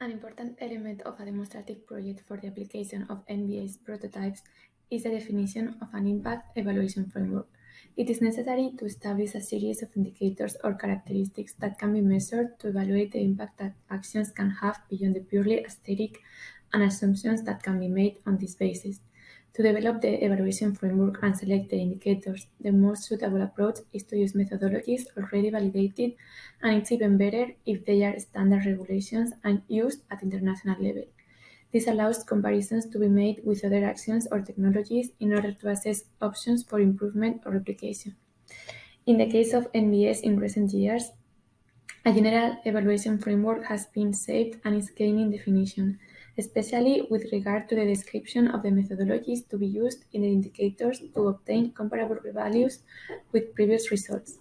An important element of a demonstrative project for the application of NBS prototypes is the definition of an impact evaluation framework. It is necessary to establish a series of indicators or characteristics that can be measured to evaluate the impact that actions can have beyond the purely aesthetic and assumptions that can be made on this basis. To develop the evaluation framework and select the indicators, the most suitable approach is to use methodologies already validated, and it's even better if they are standard regulations and used at international level. This allows comparisons to be made with other actions or technologies in order to assess options for improvement or replication. In the case of NBS in recent years, a general evaluation framework has been shaped and is gaining definition, especially with regard to the description of the methodologies to be used in the indicators to obtain comparable values with previous results.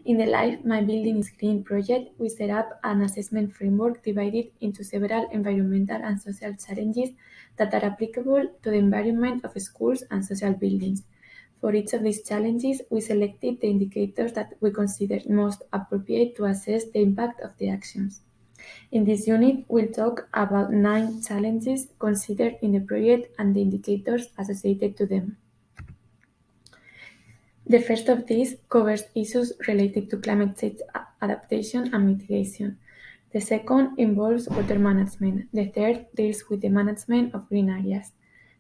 In the LIFE-myBUILDINGisGREEN project, we set up an assessment framework divided into several environmental and social challenges that are applicable to the environment of schools and social buildings. For each of these challenges, we selected the indicators that we considered most appropriate to assess the impact of the actions. In this unit, we'll talk about 9 challenges considered in the project and the indicators associated to them. The first of these covers issues related to climate change adaptation and mitigation. The second involves water management. The third deals with the management of green areas.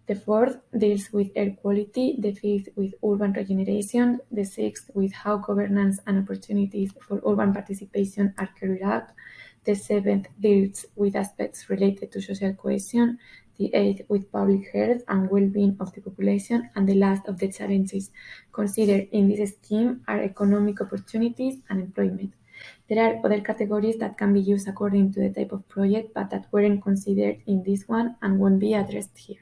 The fourth deals with air quality, the fifth with urban regeneration, the sixth with how governance and opportunities for urban participation are carried out, the seventh deals with aspects related to social cohesion, the eighth with public health and well-being of the population, and the last of the challenges considered in this scheme are economic opportunities and employment. There are other categories that can be used according to the type of project, but that weren't considered in this one and won't be addressed here.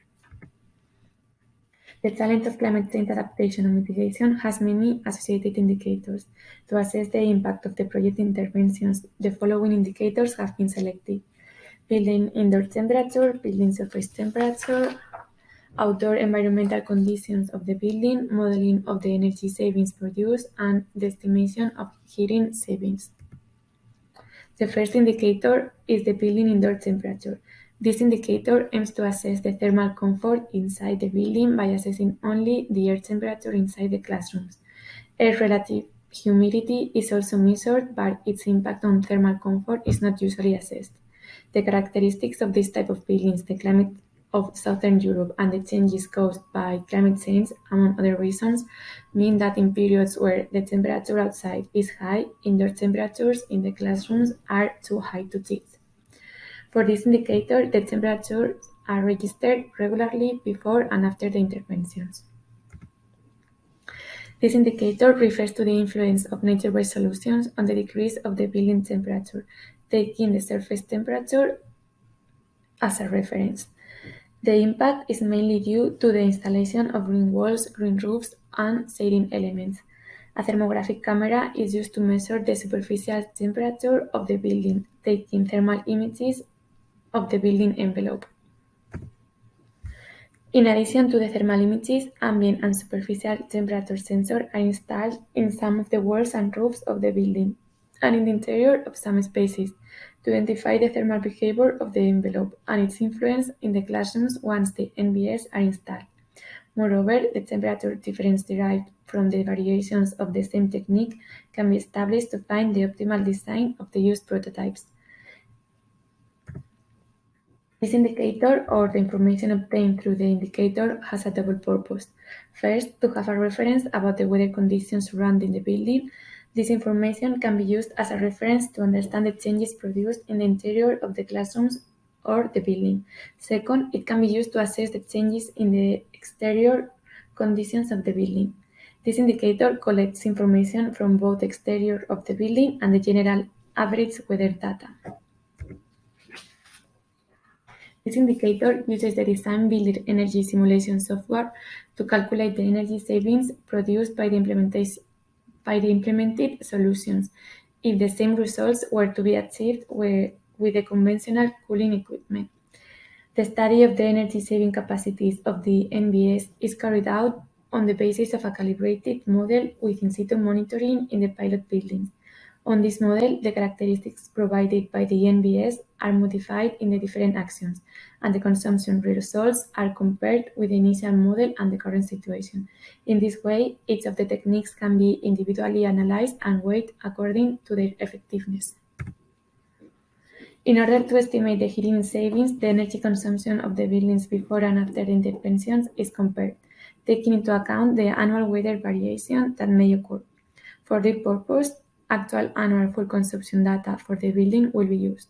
The challenge of climate change adaptation and mitigation has many associated indicators. To assess the impact of the project interventions, the following indicators have been selected: building indoor temperature, building surface temperature, outdoor environmental conditions of the building, modeling of the energy savings produced, and the estimation of heating savings. The first indicator is the building indoor temperature. This indicator aims to assess the thermal comfort inside the building by assessing only the air temperature inside the classrooms. Air relative humidity is also measured, but its impact on thermal comfort is not usually assessed. The characteristics of this type of buildings, the climate of Southern Europe, and the changes caused by climate change, among other reasons, mean that in periods where the temperature outside is high, indoor temperatures in the classrooms are too high to teach. For this indicator, the temperatures are registered regularly before and after the interventions. This indicator refers to the influence of nature-based solutions on the decrease of the building temperature, taking the surface temperature as a reference. The impact is mainly due to the installation of green walls, green roofs, and shading elements. A thermographic camera is used to measure the superficial temperature of the building, taking thermal images of the building envelope. In addition to the thermal images, ambient and superficial temperature sensors are installed in some of the walls and roofs of the building, and in the interior of some spaces, to identify the thermal behavior of the envelope and its influence in the classrooms once the NBS are installed. Moreover, the temperature difference derived from the variations of the same technique can be established to find the optimal design of the used prototypes. This indicator, or the information obtained through the indicator, has a double purpose. First, to have a reference about the weather conditions surrounding the building. This information can be used as a reference to understand the changes produced in the interior of the classrooms or the building. Second, it can be used to assess the changes in the exterior conditions of the building. This indicator collects information from both the exterior of the building and the general average weather data. This indicator uses the Design Builder energy simulation software to calculate the energy savings produced by the implemented solutions if the same results were to be achieved with the conventional cooling equipment. The study of the energy saving capacities of the NBS is carried out on the basis of a calibrated model with in situ monitoring in the pilot buildings. On this model, the characteristics provided by the NBS are modified in the different actions, and the consumption results are compared with the initial model and the current situation. In this way, each of the techniques can be individually analyzed and weighed according to their effectiveness. In order to estimate the heating savings, the energy consumption of the buildings before and after the interventions is compared, taking into account the annual weather variation that may occur. For this purpose, actual annual full consumption data for the building will be used.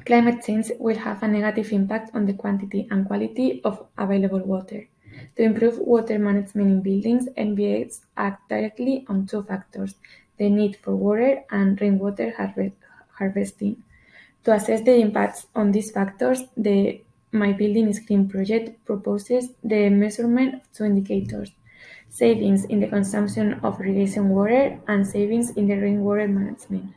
Climate change will have a negative impact on the quantity and quality of available water. To improve water management in buildings, NBAs act directly on two factors: the need for water and rainwater harvesting. To assess the impacts on these factors, the LIFE-myBUILDINGisGREEN project proposes the measurement of two indicators: savings in the consumption of irrigation water and savings in the rainwater management.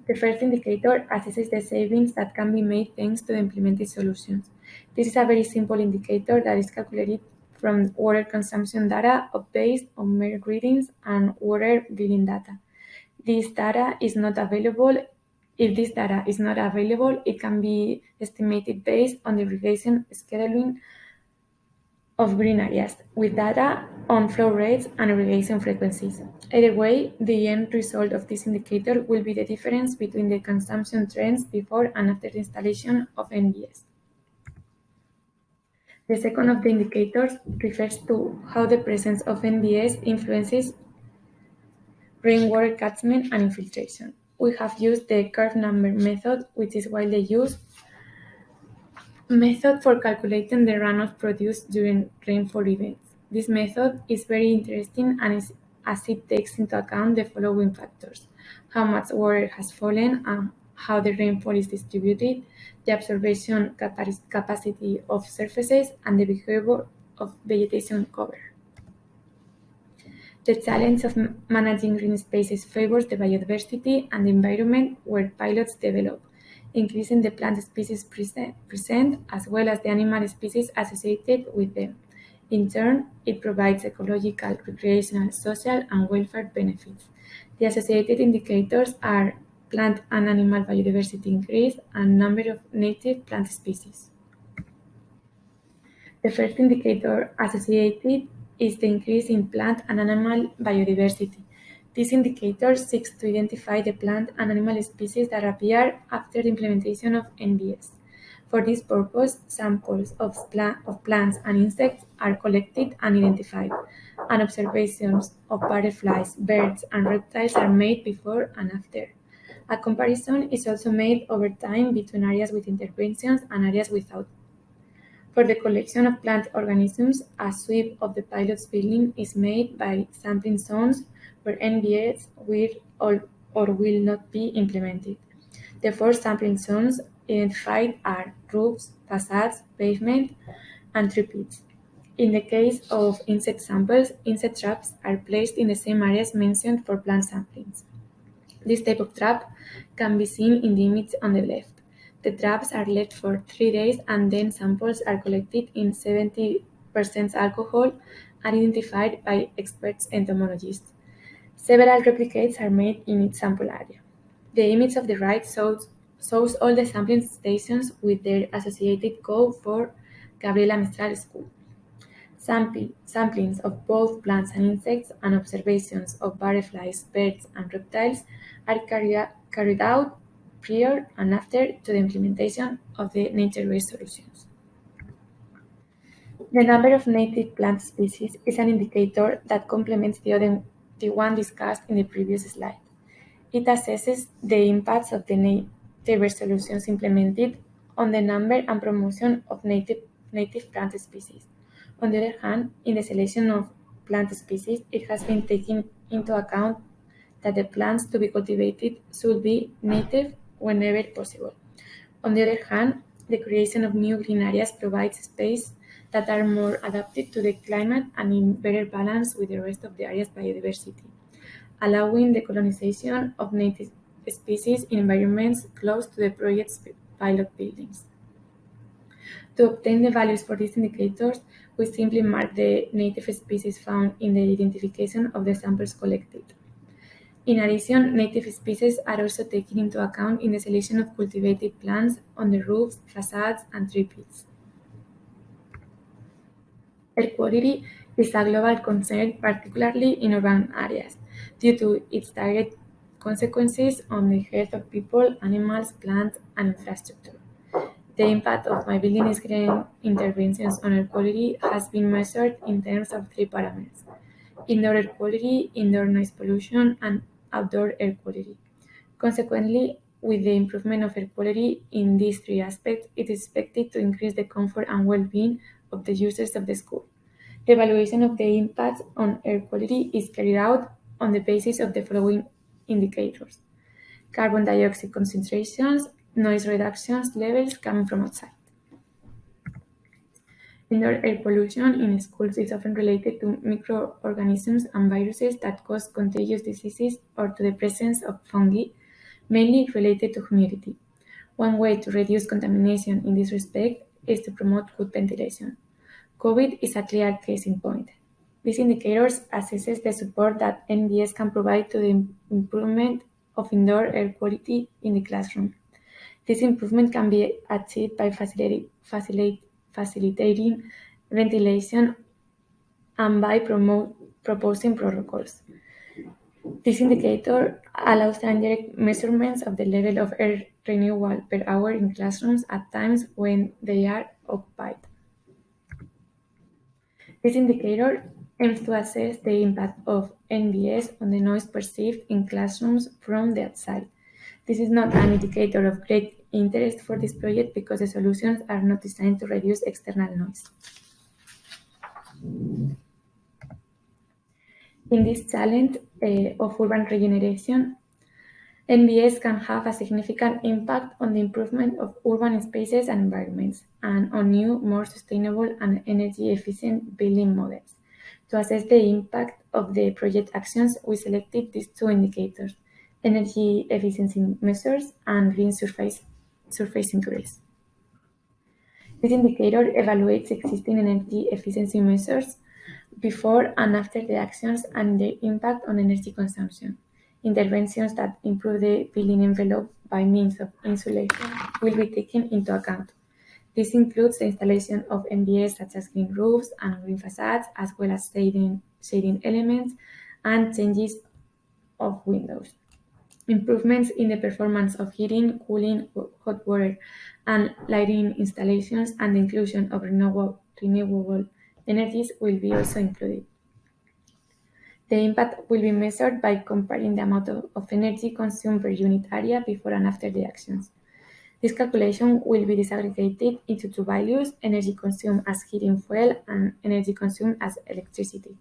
The first indicator assesses the savings that can be made thanks to the implemented solutions. This is a very simple indicator that is calculated from water consumption data based on mere readings and water billing data. This data is not available. If this data is not available, it can be estimated based on the irrigation scheduling of green areas, with data on flow rates and irrigation frequencies. Either way, the end result of this indicator will be the difference between the consumption trends before and after the installation of NBS. The second of the indicators refers to how the presence of NBS influences rainwater catchment and infiltration. We have used the curve number method, which is widely used method for calculating the runoff produced during rainfall events. This method is very interesting as it takes into account the following factors: how much water has fallen and how the rainfall is distributed, the absorption capacity of surfaces, and the behavior of vegetation cover. The challenge of managing green spaces favors the biodiversity and the environment where pilots develop, increasing the plant species present as well as the animal species associated with them. In turn, it provides ecological, recreational, social, and welfare benefits. The associated indicators are plant and animal biodiversity increase and number of native plant species. The first indicator associated is the increase in plant and animal biodiversity. This indicator seeks to identify the plant and animal species that appear after the implementation of NBS. For this purpose, samples of plants and insects are collected and identified, and observations of butterflies, birds, and reptiles are made before and after. A comparison is also made over time between areas with interventions and areas without. For the collection of plant organisms, a sweep of the pilot's building is made by sampling zones where NBS will or will not be implemented. The four sampling zones identified are roofs, facades, pavement, and tree pits. In the case of insect samples, insect traps are placed in the same areas mentioned for plant samplings. This type of trap can be seen in the image on the left. The traps are left for 3 days and then samples are collected in 70% alcohol and identified by expert entomologists. Several replicates are made in each sample area. The image of the right shows all the sampling stations with their associated code for Gabriela Mistral School. Samplings of both plants and insects and observations of butterflies, birds, and reptiles are carried out prior and after to the implementation of the nature-based solutions. The number of native plant species is an indicator that complements the one discussed in the previous slide. It assesses the impacts of the nature-based solutions implemented on the number and promotion of native plant species. On the other hand, in the selection of plant species, it has been taken into account that the plants to be cultivated should be native whenever possible. On the other hand, the creation of new green areas provides space that are more adapted to the climate and in better balance with the rest of the area's biodiversity, allowing the colonization of native species in environments close to the project's pilot buildings. To obtain the values for these indicators, we simply mark the native species found in the identification of the samples collected. In addition, native species are also taken into account in the selection of cultivated plants on the roofs, facades, and tree pits. Air quality is a global concern, particularly in urban areas, due to its direct consequences on the health of people, animals, plants, and infrastructure. The impact of my building is green interventions on air quality has been measured in terms of three parameters: indoor air quality, indoor noise pollution, and outdoor air quality. Consequently, with the improvement of air quality in these three aspects, it is expected to increase the comfort and well-being of the users of the school. The evaluation of the impacts on air quality is carried out on the basis of the following indicators: carbon dioxide concentrations, noise reductions levels coming from outside. Indoor air pollution in schools is often related to microorganisms and viruses that cause contagious diseases or to the presence of fungi, mainly related to humidity. One way to reduce contamination in this respect is to promote good ventilation. COVID is a clear case in point. This indicator assesses the support that NBS can provide to the improvement of indoor air quality in the classroom. This improvement can be achieved by facilitating ventilation and by proposing protocols. This indicator allows indirect measurements of the level of air renewal per hour in classrooms at times when they are occupied. This indicator aims to assess the impact of NBS on the noise perceived in classrooms from the outside. This is not an indicator of great interest for this project because the solutions are not designed to reduce external noise. In this challenge of urban regeneration, NBS can have a significant impact on the improvement of urban spaces and environments, and on new, more sustainable and energy-efficient building models. To assess the impact of the project actions, we selected these two indicators: energy efficiency measures and green surface increase. This indicator evaluates existing energy efficiency measures before and after the actions and their impact on energy consumption. Interventions that improve the building envelope by means of insulation will be taken into account. This includes the installation of MBS such as green roofs and green facades, as well as shading elements and changes of windows. Improvements in the performance of heating, cooling, hot water, and lighting installations and the inclusion of renewable energies will be also included. The impact will be measured by comparing the amount of energy consumed per unit area before and after the actions. This calculation will be disaggregated into two values: energy consumed as heating fuel and energy consumed as electricity.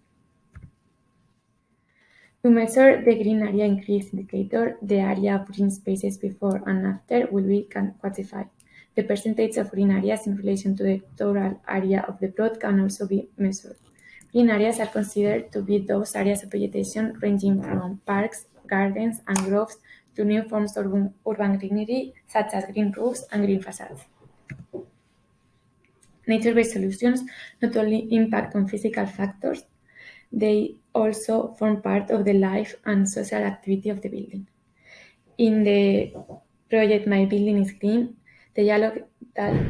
To measure the green area increase indicator, the area of green spaces before and after will be quantified. The percentage of green areas in relation to the total area of the plot can also be measured. Green areas are considered to be those areas of vegetation ranging from parks, gardens, and groves to new forms of urban greenery, such as green roofs and green facades. Nature-based solutions not only impact on physical factors, they also form part of the life and social activity of the building. In the project My Building is Green, the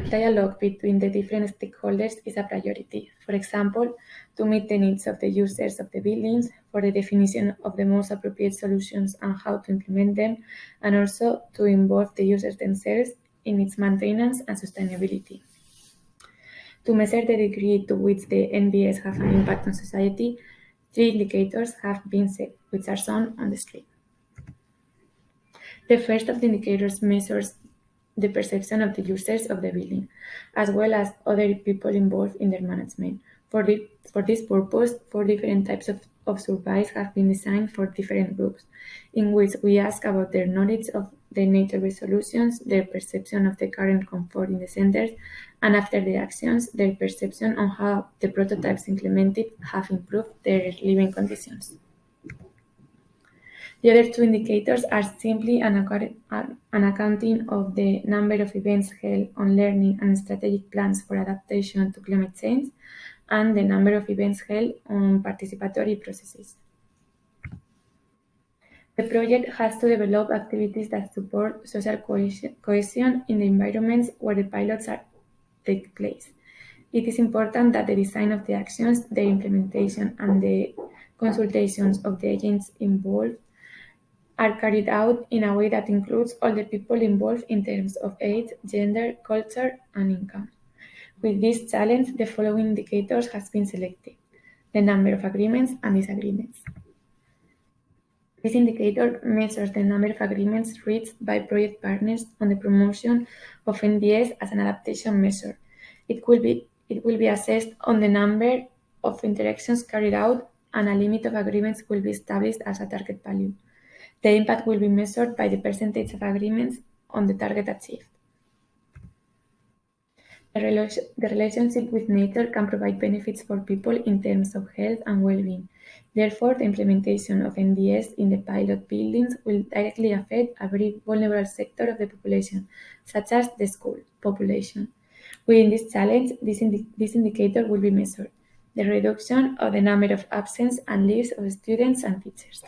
dialogue between the different stakeholders is a priority. For example, to meet the needs of the users of the buildings, for the definition of the most appropriate solutions and how to implement them, and also to involve the users themselves in its maintenance and sustainability. To measure the degree to which the NBS have an impact on society, three indicators have been set, which are shown on the screen. The first of the indicators measures the perception of the users of the building, as well as other people involved in their management. For this purpose, 4 different types of surveys have been designed for different groups, in which we ask about their knowledge of the nature-based solutions, their perception of the current comfort in the centers, and after the actions, their perception on how the prototypes implemented have improved their living conditions. The other two indicators are simply an accounting of the number of events held on learning and strategic plans for adaptation to climate change, and the number of events held on participatory processes. The project has to develop activities that support social cohesion in the environments where the pilots take place. It is important that the design of the actions, their implementation, and the consultations of the agents involved are carried out in a way that includes all the people involved in terms of age, gender, culture, and income. With this challenge, the following indicators have been selected: the number of agreements and disagreements. This indicator measures the number of agreements reached by project partners on the promotion of NBS as an adaptation measure. It will be assessed on the number of interactions carried out, and a limit of agreements will be established as a target value. The impact will be measured by the percentage of agreements on the target achieved. The relationship with nature can provide benefits for people in terms of health and well-being. Therefore, the implementation of NBS in the pilot buildings will directly affect a very vulnerable sector of the population, such as the school population. Within this challenge, this indicator will be measured: the reduction of the number of absence and leaves of students and teachers.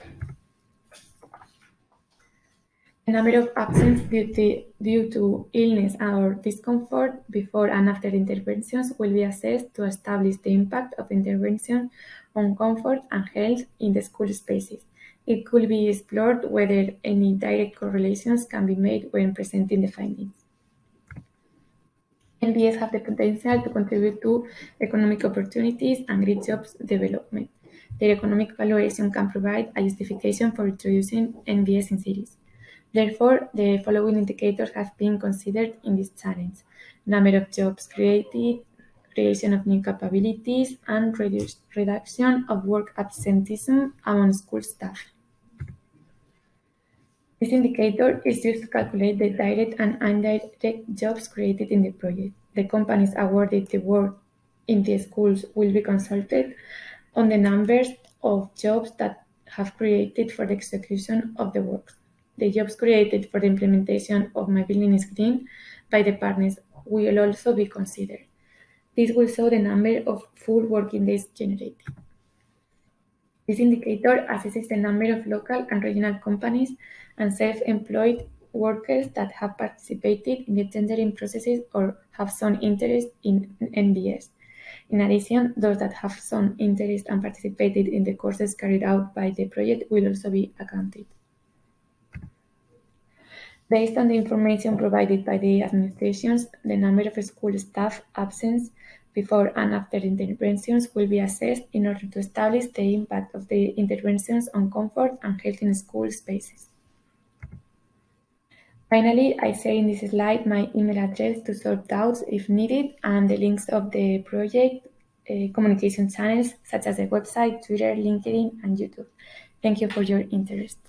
The number of absence due to illness or discomfort before and after interventions will be assessed to establish the impact of intervention on comfort and health in the school spaces. It could be explored whether any direct correlations can be made when presenting the findings. NBS have the potential to contribute to economic opportunities and green jobs development. Their economic valuation can provide a justification for introducing NBS in cities. Therefore, the following indicators have been considered in this challenge: number of jobs created, creation of new capabilities, and reduction of work absenteeism among school staff. This indicator is used to calculate the direct and indirect jobs created in the project. The companies awarded the work in the schools will be consulted on the numbers of jobs that have created for the execution of the works. The jobs created for the implementation of My Building is Green by the partners will also be considered. This will show the number of full working days generated. This indicator assesses the number of local and regional companies and self-employed workers that have participated in the tendering processes or have shown interest in NBS. In addition, those that have shown interest and participated in the courses carried out by the project will also be accounted. Based on the information provided by the administrations, the number of school staff absence before and after interventions will be assessed in order to establish the impact of the interventions on comfort and health in school spaces. Finally, I share in this slide my email address to solve doubts if needed, and the links of the project communication channels such as the website, Twitter, LinkedIn, and YouTube. Thank you for your interest.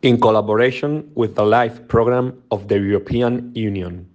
In collaboration with the LIFE program of the European Union.